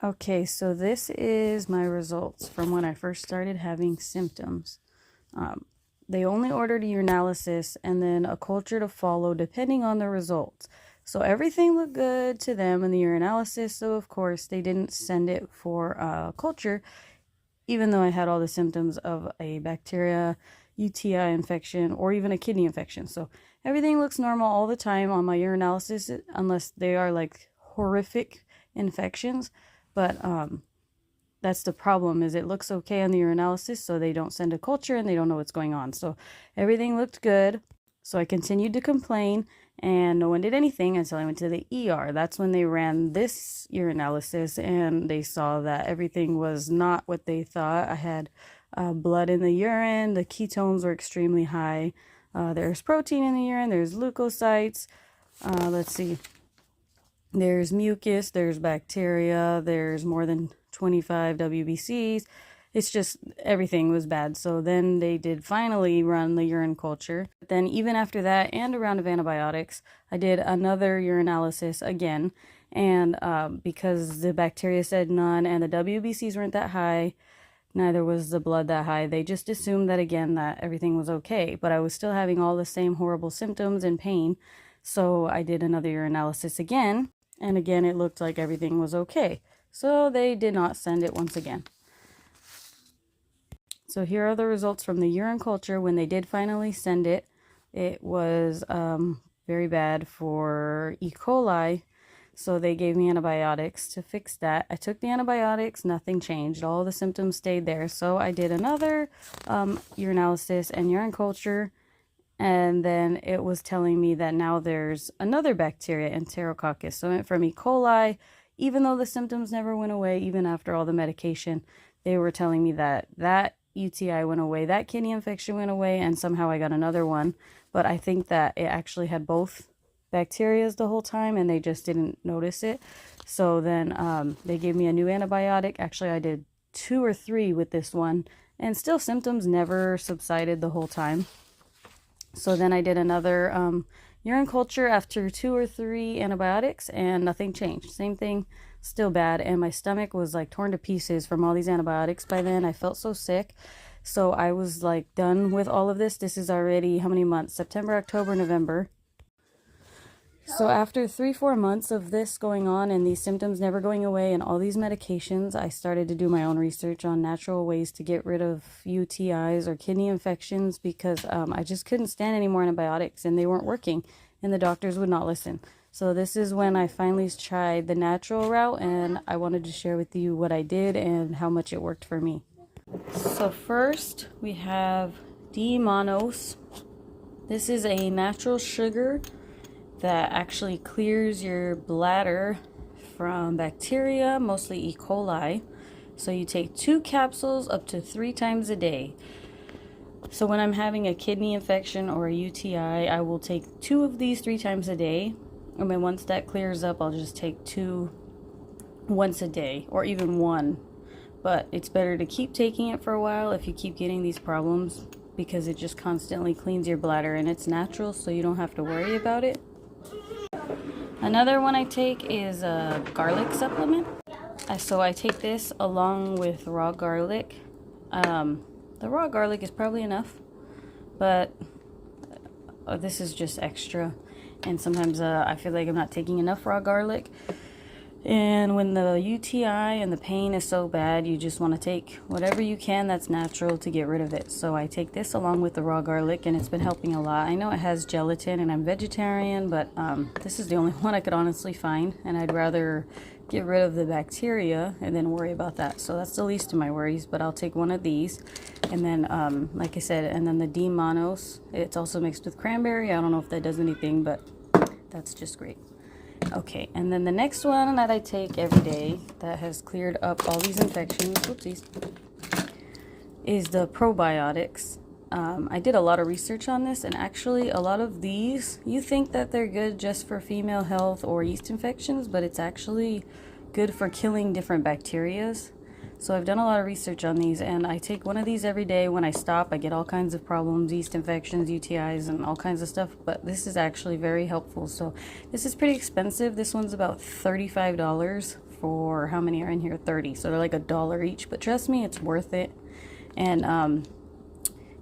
Okay, so this is my results from when I first started having symptoms. They only ordered a urinalysis and then a culture to follow depending on the results. So everything looked good to them in the urinalysis, so of course they didn't send it for a culture, even though I had all the symptoms of a bacteria, UTI infection, or even a kidney infection. So everything looks normal all the time on my urinalysis, unless they are like horrific infections. But that's the problem, is it looks okay on the urinalysis, so they don't send a culture and they don't know what's going on. So everything looked good. So I continued to complain and no one did anything until I went to the ER. That's when they ran this urinalysis and they saw that everything was not what they thought. I had blood in the urine. The ketones were extremely high. There's protein in the urine. There's leukocytes. Let's see. There's mucus, there's bacteria, there's more than 25 WBCs. It's just everything was bad. So then they did finally run the urine culture. But then even after that and a round of antibiotics, I did another urinalysis again. And because the bacteria said none and the WBCs weren't that high, neither was the blood that high. They just assumed that again that everything was okay. But I was still having all the same horrible symptoms and pain. So I did another urinalysis again. And again, it looked like everything was okay. So they did not send it once again. So here are the results from the urine culture when they did finally send it. It was very bad for E. coli. So they gave me antibiotics to fix that. I took the antibiotics, nothing changed. All the symptoms stayed there. So I did another urinalysis and urine culture. And then it was telling me that now there's another bacteria, Enterococcus. So it went from E. coli, even though the symptoms never went away, even after all the medication, they were telling me that that UTI went away, that kidney infection went away, and somehow I got another one. But I think that it actually had both bacterias the whole time, and they just didn't notice it. So then they gave me a new antibiotic. Actually, I did 2 or 3 with this one, and still symptoms never subsided the whole time. So then I did another urine culture after 2 or 3 antibiotics and nothing changed. Same thing, still bad. And my stomach was like torn to pieces from all these antibiotics by then. I felt so sick. So I was like done with all of this. This is already how many months? September, October, November. So after 3-4 months of this going on and these symptoms never going away and all these medications, I started to do my own research on natural ways to get rid of UTIs or kidney infections, because I just couldn't stand any more antibiotics and they weren't working and the doctors would not listen. So this is when I finally tried the natural route, and I wanted to share with you what I did and how much it worked for me. So first we have D Mannose. This is a natural sugar that actually clears your bladder from bacteria, mostly E. coli. So you take 2 capsules up to 3 times a day. So when I'm having a kidney infection or a UTI, I will take 2 of these 3 times a day. And then once that clears up, I'll just take 2 once a day, or even 1. But it's better to keep taking it for a while if you keep getting these problems, because it just constantly cleans your bladder and it's natural, so you don't have to worry about it. Another one I take is a garlic supplement. So I take this along with raw garlic. The raw garlic is probably enough, but this is just extra. And sometimes I feel like I'm not taking enough raw garlic. And when the UTI and the pain is so bad, you just want to take whatever you can that's natural to get rid of it. So I take this along with the raw garlic, and it's been helping a lot. I know it has gelatin and I'm vegetarian, but this is the only one I could honestly find, and I'd rather get rid of the bacteria and then worry about that. So that's the least of my worries, but I'll take one of these. And then, like I said, and then the D Mannose, it's also mixed with cranberry. I don't know if that does anything, but that's just great. Okay, and then the next one that I take every day that has cleared up all these infections, whoopsies, is the probiotics. I did a lot of research on this, and actually a lot of these, you think that they're good just for female health or yeast infections, but it's actually good for killing different bacterias. So I've done a lot of research on these, and I take one of these every day. When I stop, I get all kinds of problems, yeast infections, UTIs, and all kinds of stuff, but this is actually very helpful. So this is pretty expensive. This one's about $35 for, how many are in here? 30. So they're like $1 each, but trust me, it's worth it. And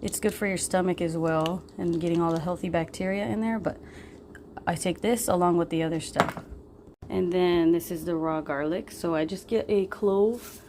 it's good for your stomach as well and getting all the healthy bacteria in there. But I take this along with the other stuff. And then this is the raw garlic. So I just get a clove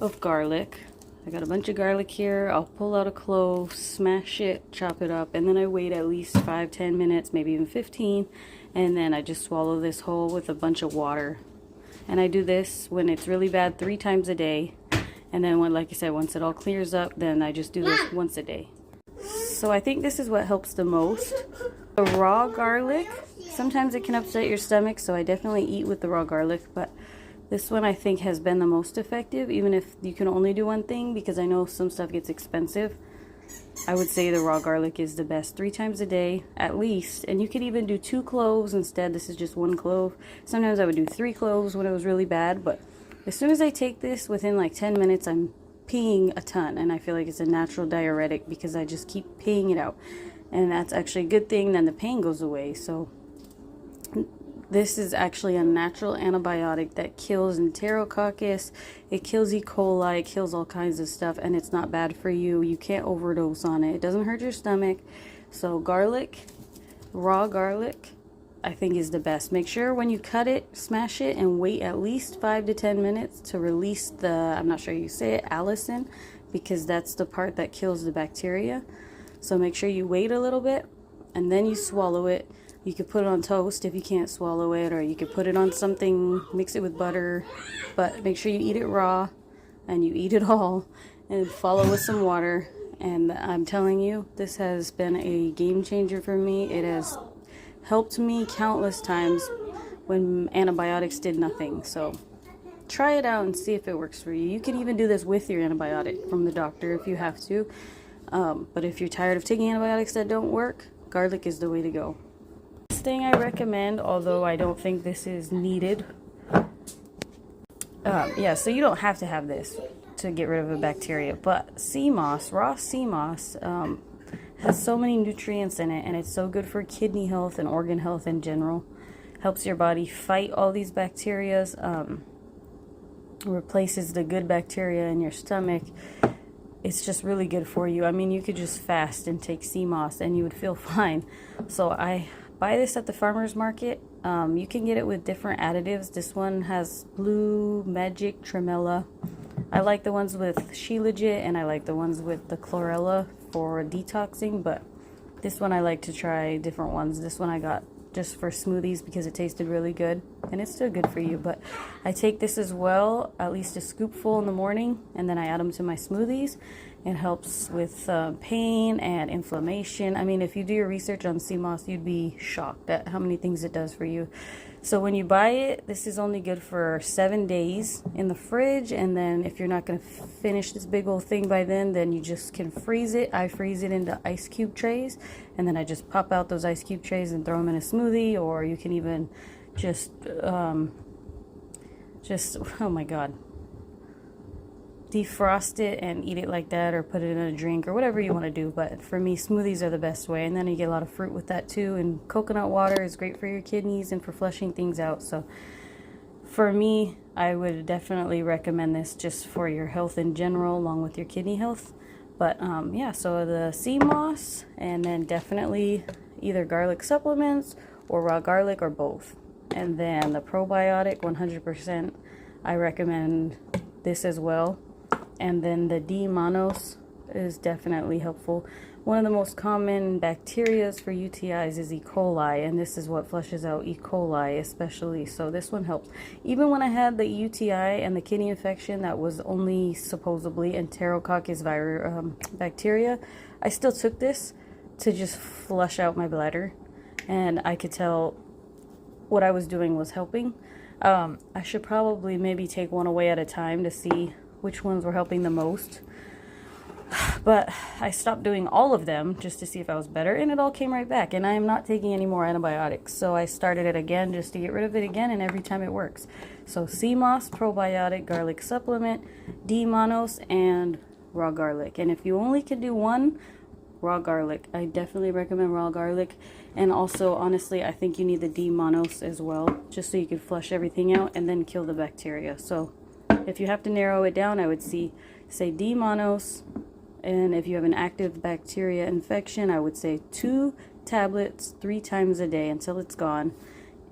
of garlic. I got a bunch of garlic here. I'll pull out a clove, smash it, chop it up, and then I wait at least 5-10 minutes, maybe even 15, and then I just swallow this whole with a bunch of water. And I do this when it's really bad 3 times a day, and then when, like I said, once it all clears up, then I just do this once a day. So I think this is what helps the most. The raw garlic, sometimes it can upset your stomach, so I definitely eat with the raw garlic, but this one I think has been the most effective, even if you can only do one thing, because I know some stuff gets expensive. I would say the raw garlic is the best 3 times a day, at least. And you could even do 2 cloves instead. This is just 1 clove. Sometimes I would do 3 cloves when it was really bad, but as soon as I take this, within like 10 minutes, I'm peeing a ton. And I feel like it's a natural diuretic because I just keep peeing it out. And that's actually a good thing, then the pain goes away. So this is actually a natural antibiotic that kills enterococcus, it kills E. coli, it kills all kinds of stuff, and it's not bad for you. You can't overdose on it. It doesn't hurt your stomach. So garlic, raw garlic, I think is the best. Make sure when you cut it, smash it, and wait at least 5 to 10 minutes to release the, I'm not sure you say it, allicin, because that's the part that kills the bacteria. So make sure you wait a little bit, and then you swallow it. You could put it on toast if you can't swallow it, or you could put it on something, mix it with butter, but make sure you eat it raw and you eat it all and follow with some water. And I'm telling you, this has been a game changer for me. It has helped me countless times when antibiotics did nothing. So try it out and see if it works for you. You can even do this with your antibiotic from the doctor if you have to. But if you're tired of taking antibiotics that don't work, garlic is the way to go. Thing I recommend, although I don't think this is needed, so you don't have to have this to get rid of a bacteria, but sea moss, raw sea moss, has so many nutrients in it, and it's so good for kidney health and organ health in general. Helps your body fight all these bacteria, replaces the good bacteria in your stomach. It's just really good for you. I mean, you could just fast and take sea moss and you would feel fine. So I buy this at the farmer's market. You can get it with different additives. This one has blue magic tremella. I like the ones with shilajit, and I like the ones with the chlorella for detoxing, but this one I like to try different ones. This one I got just for smoothies because it tasted really good, and it's still good for you. But I take this as well, at least a scoopful in the morning, and then I add them to my smoothies. It helps with pain and inflammation. I mean, if you do your research on sea moss, you'd be shocked at how many things it does for you. So when you buy it, this is only good for 7 days in the fridge, and then if you're not going to finish this big old thing by then you just can freeze it. I freeze it into ice cube trays, and then I just pop out those ice cube trays and throw them in a smoothie, or you can even just oh my god, defrost it and eat it like that, or put it in a drink, or whatever you want to do. But for me, smoothies are the best way, and then you get a lot of fruit with that too. And coconut water is great for your kidneys and for flushing things out. So for me, I would definitely recommend this just for your health in general, along with your kidney health. But yeah, so the sea moss, and then definitely either garlic supplements or raw garlic, or both. And then the probiotic, 100%, I recommend this as well. And then the D Mannose is definitely helpful. One of the most common bacteria for UTIs is E. coli, and this is what flushes out E. coli especially. So this one helps. Even when I had the UTI and the kidney infection that was only supposedly enterococcus bacteria, I still took this to just flush out my bladder, and I could tell what I was doing was helping. I should probably maybe take one away at a time to see which ones were helping the most. But I stopped doing all of them just to see if I was better, and it all came right back. And I am not taking any more antibiotics, so I started it again just to get rid of it again, and every time it works. So sea moss, probiotic, garlic supplement, D Mannose, and raw garlic. And if you only can do one, raw garlic. I definitely recommend raw garlic. And also, honestly, I think you need the D Mannose as well, just so you can flush everything out and then kill the bacteria. So if you have to narrow it down, I would say D Mannose. And if you have an active bacteria infection, I would say 2 tablets 3 times a day until it's gone.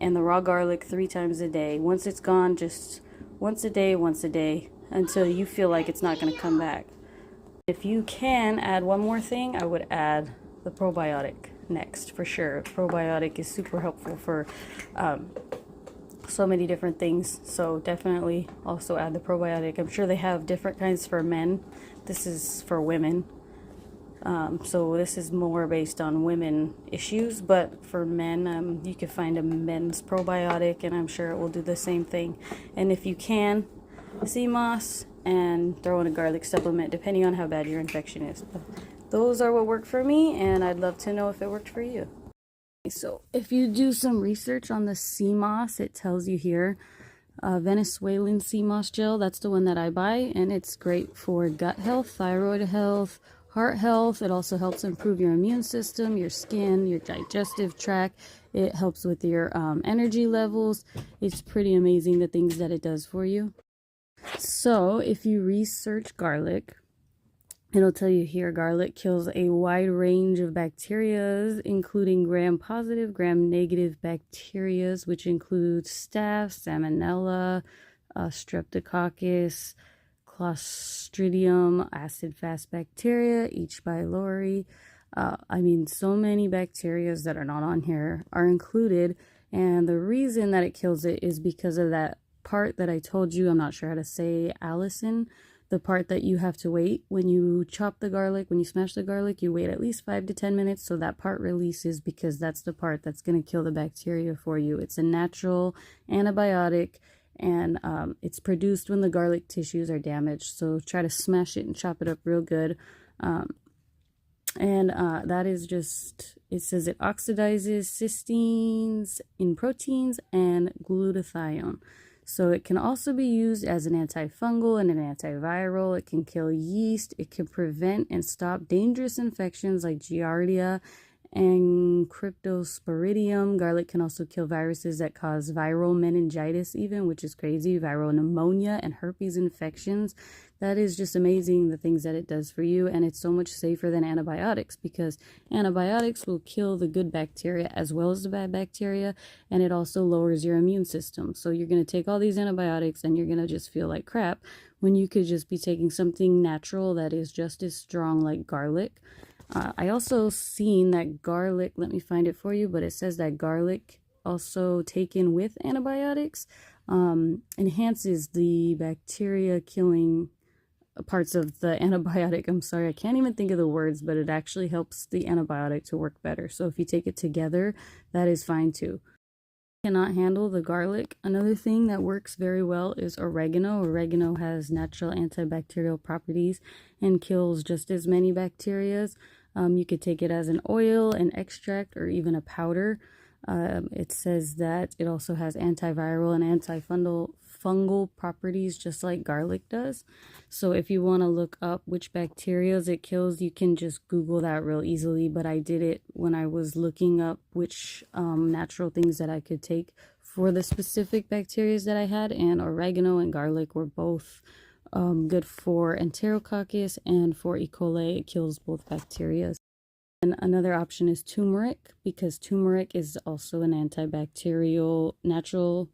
And the raw garlic 3 times a day. Once it's gone, just once a day, until you feel like it's not going to come back. If you can add one more thing, I would add the probiotic next for sure. Probiotic is super helpful for so many different things. So definitely also add the probiotic. I'm sure they have different kinds for men. This is for women. So this is more based on women issues, but for men, you can find a men's probiotic, and I'm sure it will do the same thing. And if you can, sea moss and throw in a garlic supplement, depending on how bad your infection is. But those are what worked for me, and I'd love to know if it worked for you. So if you do some research on the sea moss, it tells you here, Venezuelan sea moss gel, that's the one that I buy, and it's great for gut health, thyroid health, heart health. It also helps improve your immune system, your skin, your digestive tract. It helps with your energy levels. It's pretty amazing the things that it does for you. So if you research garlic, it'll tell you here garlic kills a wide range of bacteria, including gram-positive, gram-negative bacteria, which include staph, salmonella, streptococcus, clostridium, acid-fast bacteria, H. pylori. I mean, so many bacteria that are not on here are included, and the reason that it kills it is because of that part that I told you. I'm not sure how to say, allicin, the part that you have to wait when you chop the garlic, when you smash the garlic, you wait at least 5 to 10 minutes so that part releases, because that's the part that's going to kill the bacteria for you. It's a natural antibiotic, and it's produced when the garlic tissues are damaged. So try to smash it and chop it up real good. That is just, it says it oxidizes cysteines in proteins and glutathione. So it can also be used as an antifungal and an antiviral. It can kill yeast. It can prevent and stop dangerous infections like Giardia and Cryptosporidium. Garlic can also kill viruses that cause viral meningitis even, which is crazy, viral pneumonia and herpes infections. That is just amazing, the things that it does for you. And it's so much safer than antibiotics, because antibiotics will kill the good bacteria as well as the bad bacteria, and it also lowers your immune system. So you're going to take all these antibiotics and you're going to just feel like crap, when you could just be taking something natural that is just as strong, like garlic. I also seen that garlic, let me find it for you, but it says that garlic also taken with antibiotics enhances the bacteria killing parts of the antibiotic. I'm sorry, I can't even think of the words, but it actually helps the antibiotic to work better. So if you take it together, that is fine too. Cannot handle the garlic. Another thing that works very well is oregano. Oregano has natural antibacterial properties and kills just as many bacteria. You could take it as an oil, an extract, or even a powder. It says that it also has antiviral and antifungal properties, just like garlic does. So if you want to look up which bacteria it kills, you can just Google that real easily. But I did it when I was looking up which natural things that I could take for the specific bacteria that I had, and oregano and garlic were both good for enterococcus and for E. coli. It kills both bacteria. And another option is turmeric, because turmeric is also an antibacterial, natural,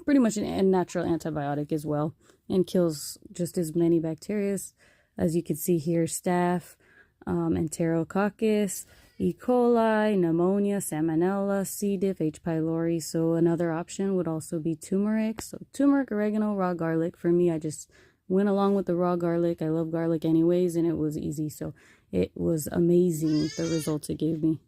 pretty much a natural antibiotic as well, and kills just as many bacteria as you can see here: staph, enterococcus, E. coli, pneumonia, salmonella, C. diff, H. pylori. So another option would also be turmeric. So turmeric, oregano, raw garlic. For me, I just went along with the raw garlic. I love garlic anyways, and it was easy. So it was amazing, the results it gave me.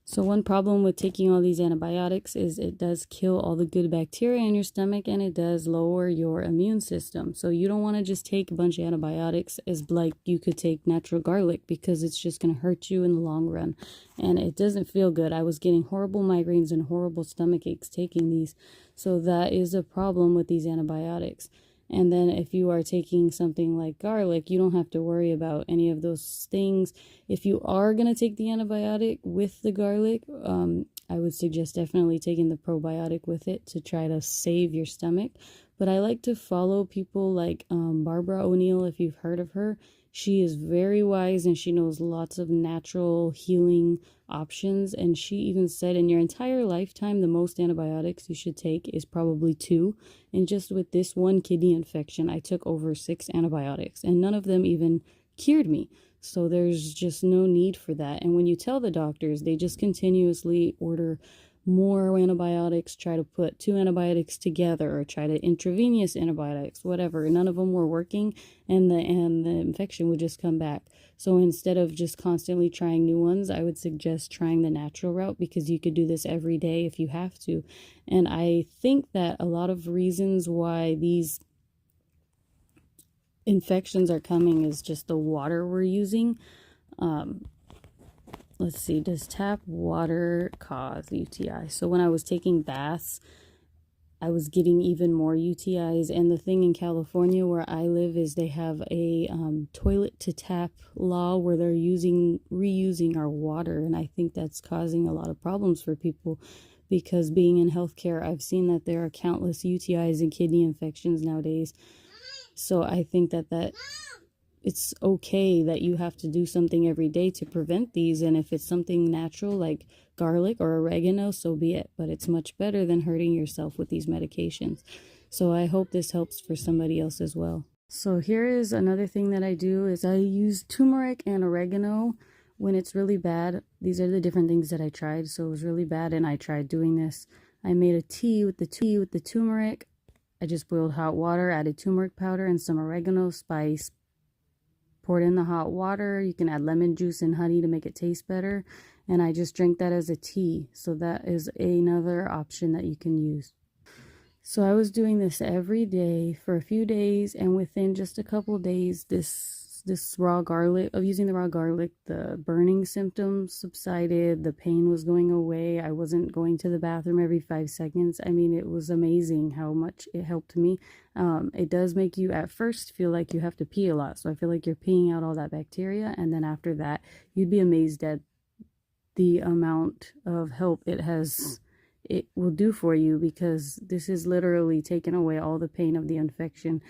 So one problem with taking all these antibiotics is it does kill all the good bacteria in your stomach, and it does lower your immune system. So you don't want to just take a bunch of antibiotics as like you could take natural garlic, because it's just going to hurt you in the long run. And it doesn't feel good. I was getting horrible migraines and horrible stomach aches taking these. So that is a problem with these antibiotics. And then if you are taking something like garlic, you don't have to worry about any of those things. If you are going to take the antibiotic with the garlic, I would suggest definitely taking the probiotic with it to try to save your stomach. But I like to follow people like Barbara O'Neill, if you've heard of her. She is very wise and she knows lots of natural healing options. And she even said in your entire lifetime, the most antibiotics you should take is probably 2. And just with this one kidney infection, I took over 6 antibiotics and none of them even cured me. So there's just no need for that. And when you tell the doctors, they just continuously order more antibiotics, try to put 2 antibiotics together or try to intravenous antibiotics, whatever. None of them were working and the infection would just come back. So instead of just constantly trying new ones, I would suggest trying the natural route because you could do this every day if you have to. And I think that a lot of reasons why these infections are coming is just the water we're using. Let's see, does tap water cause UTI? So when I was taking baths, I was getting even more UTIs. And the thing in California where I live is they have a toilet to tap law where they're reusing our water. And I think that's causing a lot of problems for people because being in healthcare, I've seen that there are countless UTIs and kidney infections nowadays. So I think that it's okay that you have to do something every day to prevent these. And if it's something natural like garlic or oregano, so be it. But it's much better than hurting yourself with these medications. So I hope this helps for somebody else as well. So here is another thing that I do is I use turmeric and oregano when it's really bad. These are the different things that I tried. So it was really bad and I tried doing this. I made a tea with the turmeric. I just boiled hot water, added turmeric powder and some oregano spice. Poured in the hot water. You can add lemon juice and honey to make it taste better. And I just drink that as a tea. So that is another option that you can use. So I was doing this every day for a few days. And within just a couple of days, this raw garlic, of using the raw garlic, the burning symptoms subsided. The pain was going away. I wasn't going to the bathroom every 5 seconds. I mean, it was amazing how much it helped me. It does make you at first feel like you have to pee a lot. So I feel like you're peeing out all that bacteria. And then after that, you'd be amazed at the amount of help it will do for you because this is literally taking away all the pain of the infection.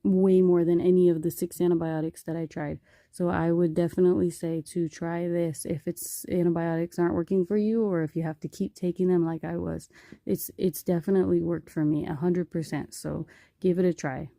Way more than any of the 6 antibiotics that I tried. So I would definitely say to try this if it's antibiotics aren't working for you or if you have to keep taking them like I was. It's definitely worked for me 100%. So give it a try.